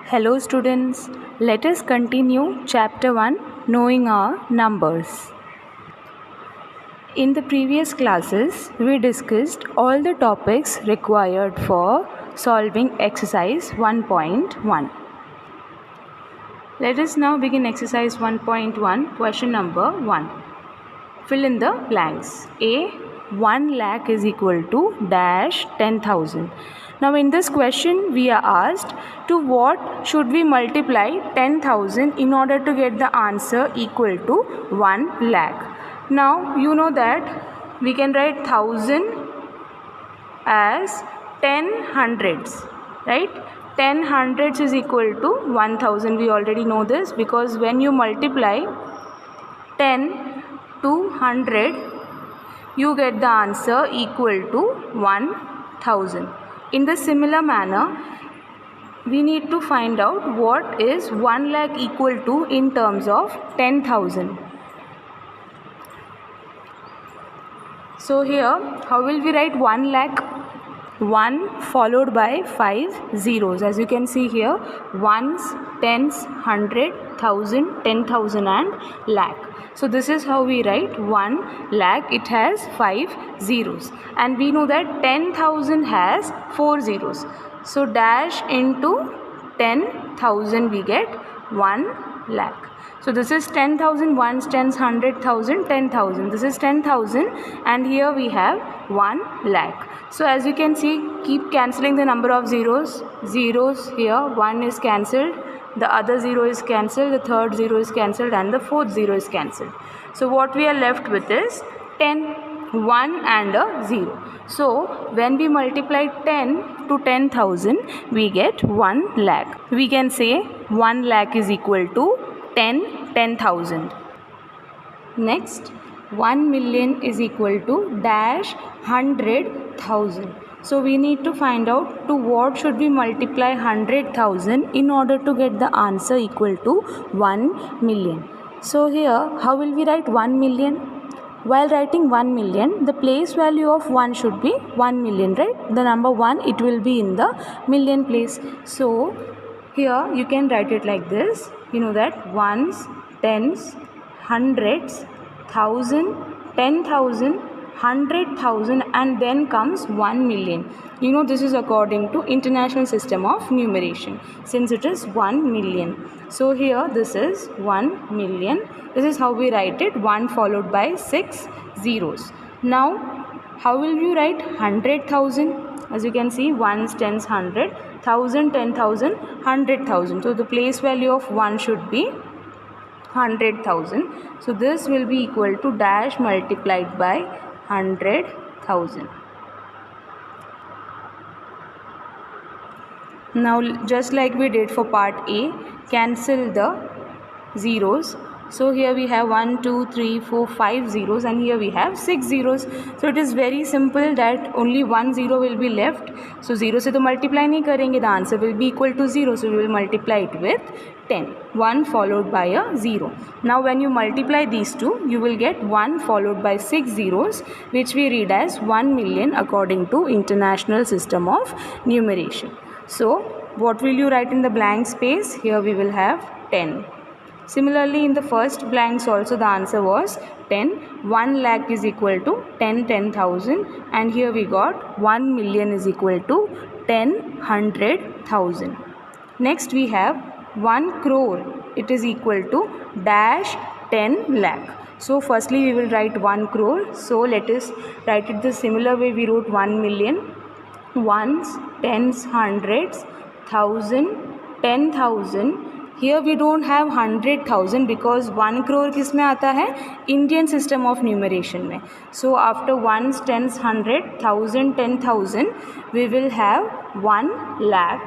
Hello students, let us continue chapter 1, knowing our numbers. In the previous classes, we discussed all the topics required for solving exercise 1.1. Let us now begin exercise 1.1, question number 1. Fill in the blanks. A, 1 lakh is equal to dash 10,000. Now in this question we are asked to what should we multiply 10,000 in order to get the answer equal to 1 lakh. Now you know that we can write 1000 as 10 hundreds, right? 10 hundreds is equal to 1000. We already know this because when you multiply 10 to 100 you get the answer equal to 1000. In the similar manner, we need to find out what is 1 lakh equal to in terms of 10,000. So here, how will we write 1 lakh? 1 followed by 5 zeros. As you can see here, ones, tens, 100, 1000, 10,000 and lakh. So this is how we write 1 lakh. It has 5 zeros. And we know that 10,000 has 4 zeros. So dash into 10,000 we get 1 lakh. So this is 10,000, ones, tens, 100, 1000, 10,000. This is 10,000 and here we have 1 lakh. So as you can see, keep cancelling the number of zeros. Zeros here, 1 is cancelled, the other 0 is cancelled, the third 0 is cancelled and the fourth 0 is cancelled. So what we are left with is 10, 1 and a 0. So when we multiply 10 to 10,000, we get 1 lakh. We can say 1 lakh is equal to 10,000. Next, 1 million is equal to dash 100,000. So we need to find out to what should we multiply 100,000 in order to get the answer equal to 1 million. So here, how will we write 1 million? While writing 1 million, the place value of 1 should be 1 million, right? The number 1, it will be in the million place. So here you can write it like this. You know that ones, tens, hundreds, 1000, 10,000, 100,000 and then comes 1 million. You know this is according to International System of Numeration since it is 1 million. So here this is 1 million. This is how we write it, 1 followed by 6 zeros. Now how will you write 100,000? As you can see, ones, tens, 100, 1000, 10,000, 100,000. So the place value of 1 should be 100,000. So this will be equal to dash multiplied by 100,000. Now just like we did for part A, cancel the zeros. So here we have 1, 2, 3, 4, 5 zeros and here we have 6 zeros. So it is very simple that only 1 zero will be left. So 0 से तो multiply नहीं करेंगे, the answer will be equal to 0. So we will multiply it with 10. 1 followed by a 0. Now when you multiply these two, you will get 1 followed by 6 zeros, which we read as 1 million according to International System of Numeration. So what will you write in the blank space? Here we will have 10. Similarly, in the first blanks also the answer was 10. 1 lakh is equal to 10,000 and here we got 1 million is equal to 100,000. Next we have 1 crore. It is equal to dash 10 lakh. So firstly we will write 1 crore. So let us write it the similar way we wrote 1 million. Ones, tens, hundreds, 1000, 10,000. Here we don't have 100,000 because 1 crore किस में आता है? Indian System of Numeration में. So after ones, tens, 100, 1000, 10,000, we will have 1 lakh.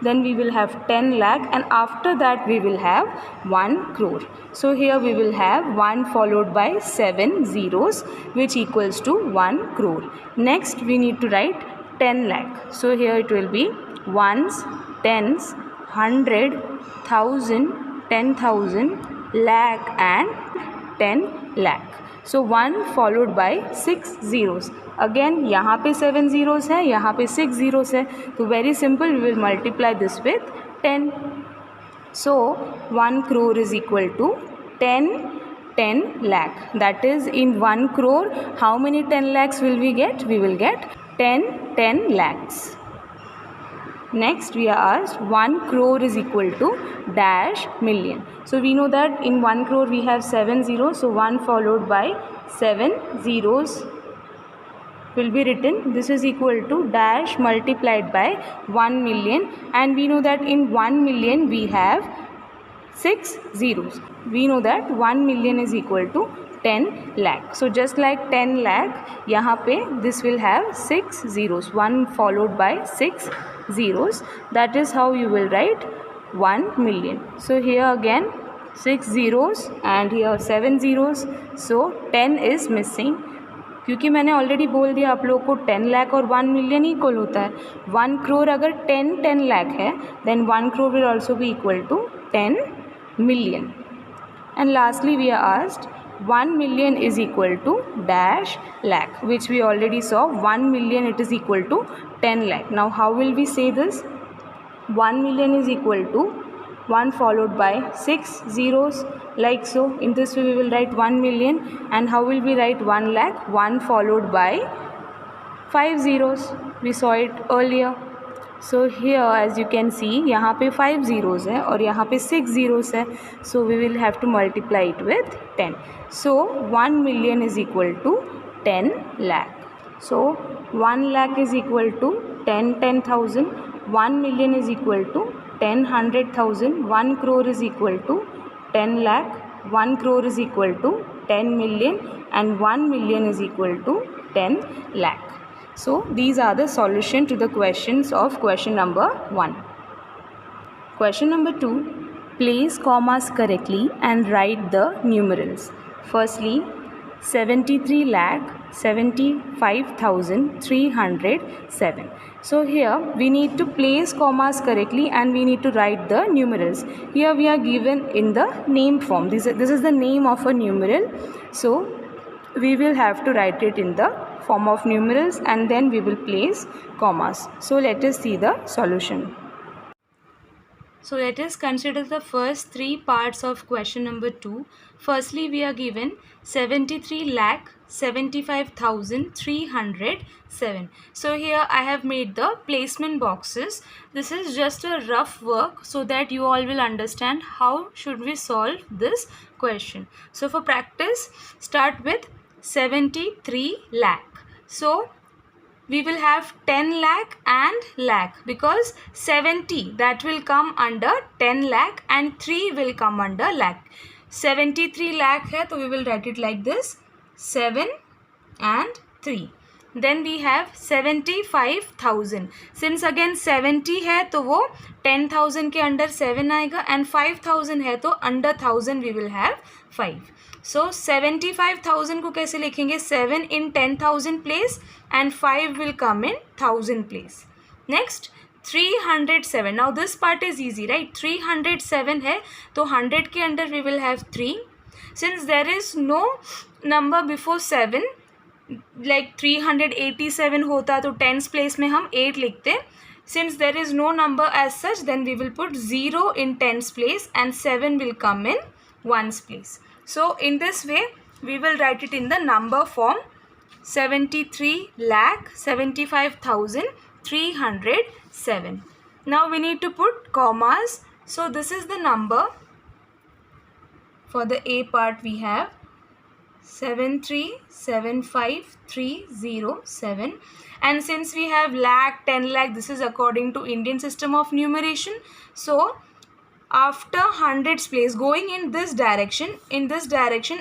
Then we will have 10 lakh and after that we will have 1 crore. So here we will have 1 followed by 7 zeros which equals to 1 crore. Next we need to write 10 lakh. So here it will be ones, tens, 100, 1000, 10,000, lakh and 10 lakh. So 1 followed by 6 zeros. Again यहाँ पे 7 zeros है, यहाँ पे 6 zeros है. तो very simple, we will multiply this with 10. So 1 crore is equal to 10 lakh. That is, in 1 crore, how many 10 lakhs will we get? We will get 10 lakhs. Next, we are asked 1 crore is equal to dash million. So we know that in 1 crore we have 7 zeros. So 1 followed by 7 zeros will be written. This is equal to dash multiplied by 1 million. And we know that in 1 million we have 6 zeros. We know that 1 million is equal to 10 lakh. So just like 10 lakh, यहाँ पे this will have 6 zeros, 1 followed by 6 zeros. That is how you will write 1 million. So here again 6 zeros and here 7 zeros. So 10 is missing. क्योंकि मैंने already बोल दिया आप लोगों को 10 लाख और 1 मिलियन इक्वल होता है. 1 करोड़ अगर 10 लाख है then 1 crore will also be equal to 10 million. And lastly we are asked 1 million is equal to dash lakh, which we already saw. 1 million it is equal to 10 lakh. Now how will we say this? 1 million is equal to 1 followed by 6 zeros, like so. In this way we will write 1 million. And how will we write 1 lakh? 1 followed by 5 zeros. We saw it earlier. So here as you can see, यहाँ पे 5 zeros है और यहाँ पे 6 zeros है. So we will have to multiply it with 10. So 1 million is equal to 10 lakh. So 1 lakh is equal to 10,000. 1 million is equal to 100,000. 1 crore is equal to 10 lakh. 1 crore is equal to 10 million. And 1 million is equal to 10 lakh. So these are the solution to the questions of question number 1. Question number 2. Place commas correctly and write the numerals. Firstly, 73 lakh 75,307. So here we need to place commas correctly and we need to write the numerals. Here we are given in the name form. This is the name of a numeral. So we will have to write it in the form of numerals and then we will place commas. So let us see the solution. So let us consider the first 3 parts of question number 2. Firstly, we are given 73 lakh 75,307. So here I have made the placement boxes. This is just a rough work so that you all will understand how should we solve this question. So for practice, start with 73 lakh. So we will have 10 lakh and lakh because 70 that will come under 10 lakh and 3 will come under lakh. 73 lakh hai so we will write it like this, 7 and 3. Then we have 75,000. Since again 70 है तो वो 10,000 के under 7 आएगा and 5,000 है तो under 1,000 we will have 5. So 75,000 को कैसे लिखेंगे? 7 in 10,000 place and 5 will come in 1,000 place. Next 307. Now this part is easy, right? 307 है तो 100 के under we will have 3. Since there is no number before 7, like 387 होता तो tens place में हम 8 लिखते. Since there is no number as such, then we will put 0 in tens place and 7 will come in ones place. So in this way we will write it in the number form, 73 lakh 75,307. Now we need to put commas. So this is the number. For the A part we have 7375307, and since we have lakh, 10 lakh, this is according to Indian system of numeration. So after hundreds place, going in this direction,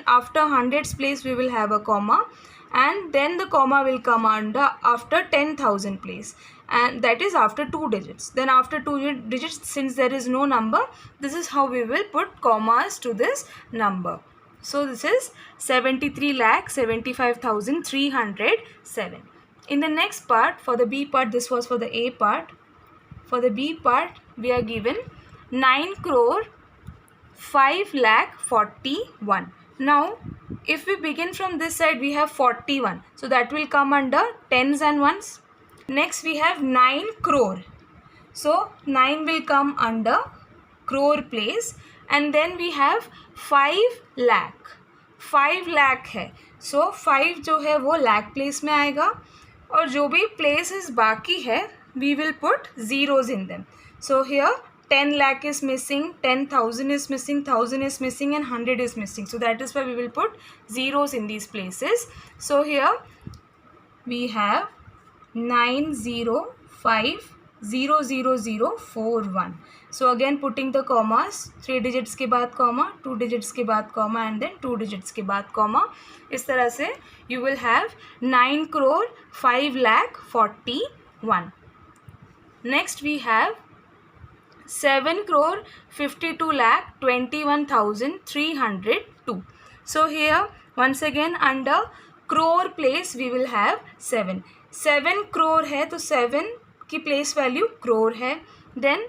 after hundreds place we will have a comma, and then the comma will come under after 10,000 place, and that is after 2 digits. Then after 2 digits, since there is no number, this is how we will put commas to this number. So this is 73 lakh 75,307. In the next part, for the B part, this was for the A part. For the B part, we are given 9 crore 5 lakh 41. Now, if we begin from this side, we have 41. So that will come under tens and ones. Next, we have 9 crore. So 9 will come under crore place, and then we have 5 lakh. 5 lakh है, so 5 जो है वो lakh place में आएगा, और जो भी places बाकी है we will put zeros in them. So here 10 lakh is missing, 10,000 is missing, 1,000 is missing, and 100 is missing. So that is why we will put zeros in these places. So here we have 905000041. So again putting the commas, 3 digits के बाद comma, 2 digits के बाद comma, and then 2 digits के बाद comma. इस तरह से you will have 9 crore 5 lakh 41. Next we have 7 crore 52 lakh 21,302. So here once again under crore place we will have 7. 7 crore है तो 7 की place value crore है. Then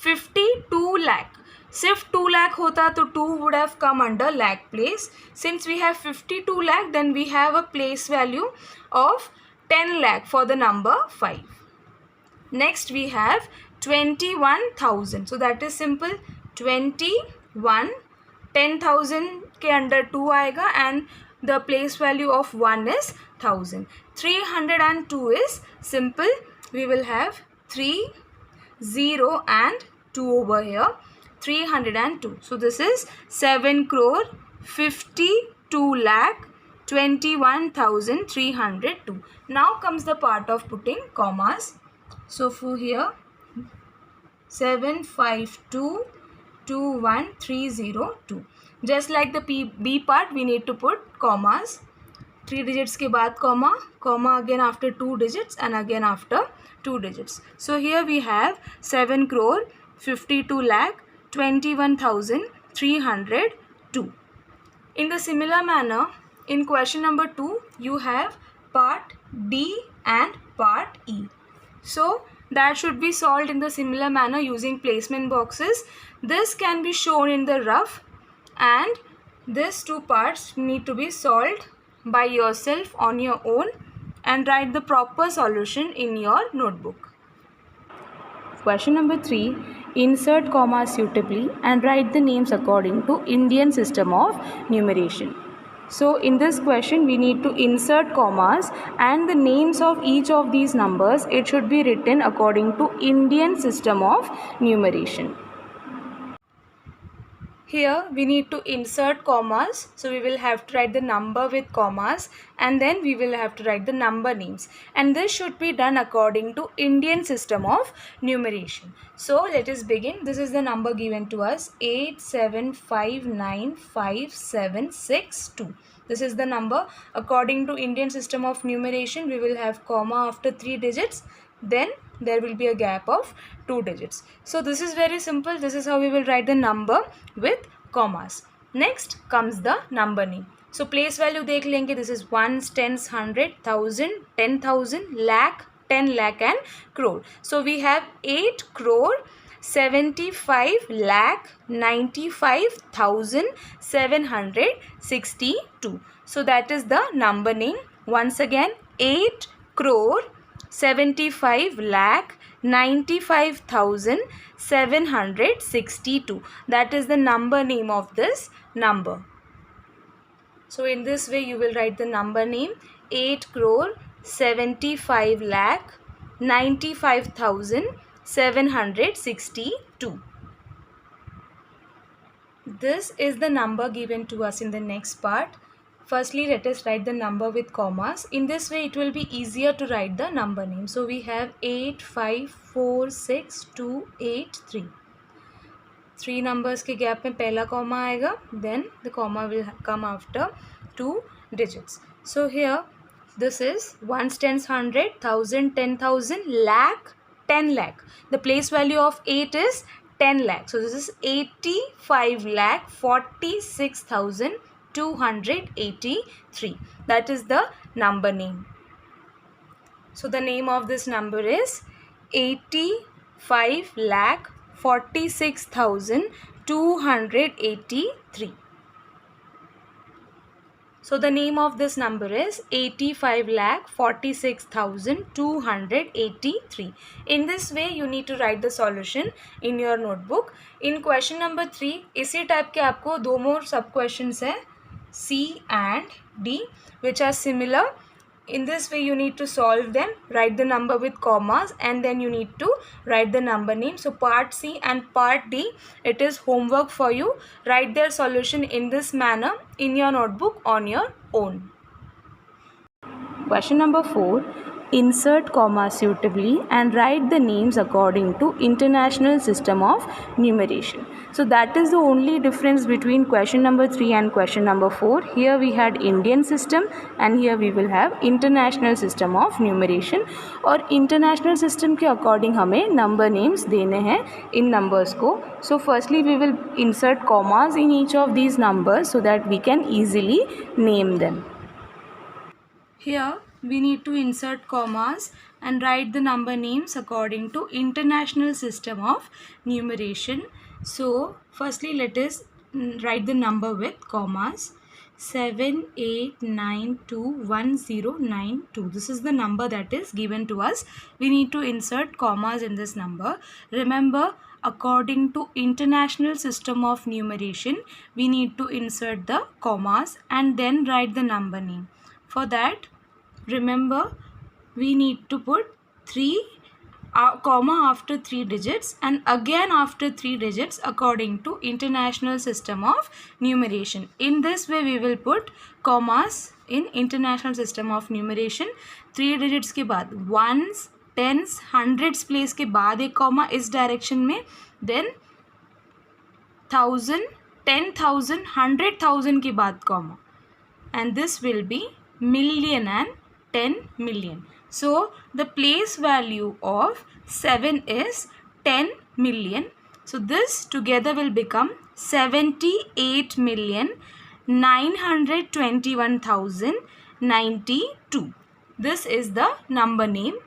52 lakh, सिर्फ 2 lakh होता तो 2 would have come under lakh place. Since we have 52 lakh, then we have a place value of 10 lakh for the number 5. Next we have 21,000. So that is simple. 21, 10,000 के under 2 आएगा, and the place value of 1 is 1,000. 302 is simple. We will have 3, 0 and 2 over here. 302. So this is 7 crore 52 lakh 21,302. Now comes the part of putting commas. So for here 75221,302. Just like the B part, we need to put commas. 3 digits के बाद comma, comma again after 2 digits, and again after 2 digits. So here we have 7 crore 52 lakh 21,302. In the similar manner, in question number 2, you have part D and part E. So that should be solved in the similar manner using placement boxes. This can be shown in the rough, and these two parts need to be solved by yourself on your own, and write the proper solution in your notebook. Question number 3. Insert commas suitably and write the names according to Indian system of numeration. So in this question we need to insert commas, and the names of each of these numbers, it should be written according to Indian system of numeration. Here we need to insert commas, so we will have to write the number with commas, and then we will have to write the number names, and this should be done according to Indian system of numeration. So let us begin. This is the number given to us, 87595762. This is the number. According to Indian system of numeration, we will have comma after 3 digits, then there will be a gap of 2 digits. So this is very simple. This is how we will write the number with commas. Next comes the number name. So place value देख लेंगे. This is ones, tens, 100, 1,000, 10,000, lakh, 10 lakh and crore. So we have 8 crore 75 lakh 95,762. So that is the number name. Once again, 8 crore 75 lakh 95,762. That is the number name of this number. So in this way you will write the number name, 8 crore 75 lakh 95,762. This is the number given to us in the next part. Firstly, let us write the number with commas. In this way, it will be easier to write the number name. So we have 8, 5, 4, 6, 2, 8, 3. 3 numbers के gap में पहला comma आएगा. Then the comma will come after 2 digits. So here, this is ones, tens, 100, 1,000, 10,000, lakh, 10 lakh. The place value of 8 is 10 lakh. So this is 85 lakh 46,283. That is the number name. So the name of this number is 85 lakh 46,283. So the name of this number is 85,46,283. In this way you need to write the solution in your notebook. In question number 3 इसी type के आपको दो more sub questions है C and D which are similar. In this way you need to solve them, write the number with commas and then you need to write the number name. So part C and part D, it is homework for you. Write their solution in this manner in your notebook on your own. Question number 4. Insert comma suitably and write the names according to International System of Numeration. So that is the only difference between question number 3 and question number 4. Here we had Indian system and here we will have International System of Numeration. और International System के according हमें number names देने हैं इन numbers को. So firstly we will insert commas in each of these numbers so that we can easily name them. Here we need to insert commas and write the number names according to International System of Numeration. So firstly let us write the number with commas. 78921092. This is the number that is given to us. We need to insert commas in this number. Remember, according to International System of Numeration, we need to insert the commas and then write the number name. For that, remember, we need to put 3 comma after 3 digits and again after 3 digits according to International System of Numeration. In this way we will put commas in International System of Numeration. 3 digits के बाद ones, tens, hundreds place के बाद एक comma इस direction में, then 1000, 10,000, 100,000 के बाद comma, and this will be million and 10 million. So the place value of 7 is 10 million. So this together will become 78,921,092. This is the number name.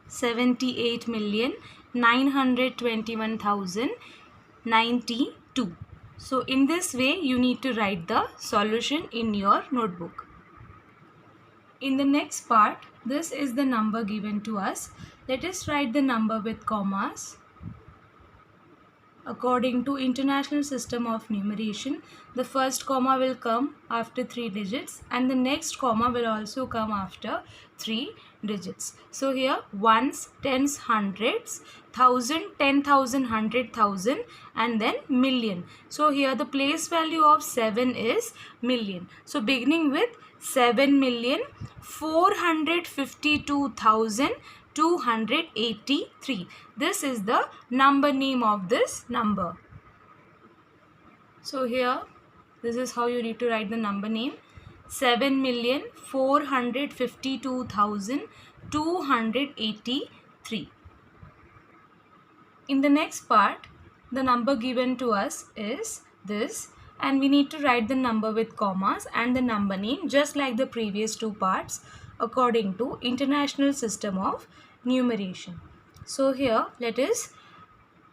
78,921,092. So in this way you need to write the solution in your notebook. In the next part, this is the number given to us. Let us write the number with commas. According to International System of Numeration, the first comma will come after 3 digits and the next comma will also come after 3 digits. So here ones, tens, hundreds, 1000, 10,000, 100,000 and then million. So here the place value of 7 is million. So beginning with 7,452,283. This is the number name of this number. So here, this is how you need to write the number name. 7,452,283. In the next part, the number given to us is this. And we need to write the number with commas and the number name just like the previous two parts according to International System of Numeration. So here let us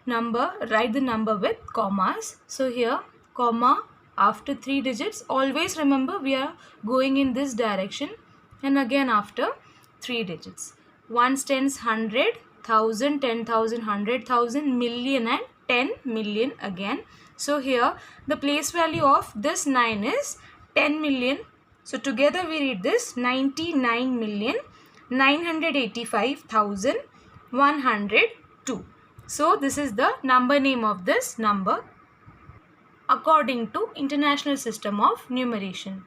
write the number with commas. So here comma after 3 digits, always remember we are going in this direction, and again after 3 digits. Ones, tens, 100, 1000, 10,000, 100,000, million and 10 million again. So here the place value of this 9 is 10 million. So together we read this 99,985,102. So this is the number name of this number according to International System of Numeration.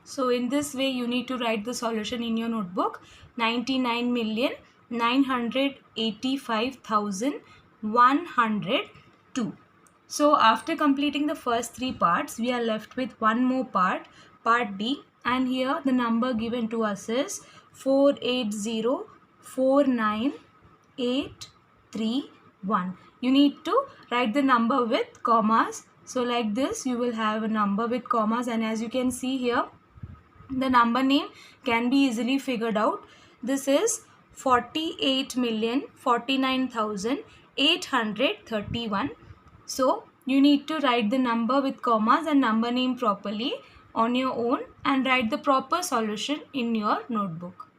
So in this way you need to write the solution in your notebook. 99,985,102. So after completing the first 3 parts, we are left with one more part, part D, and here the number given to us is 480,498,31. You need to write the number with commas. So like this you will have a number with commas, and as you can see here, the number name can be easily figured out. This is 48,049,831. So you need to write the number with commas and number name properly on your own and write the proper solution in your notebook.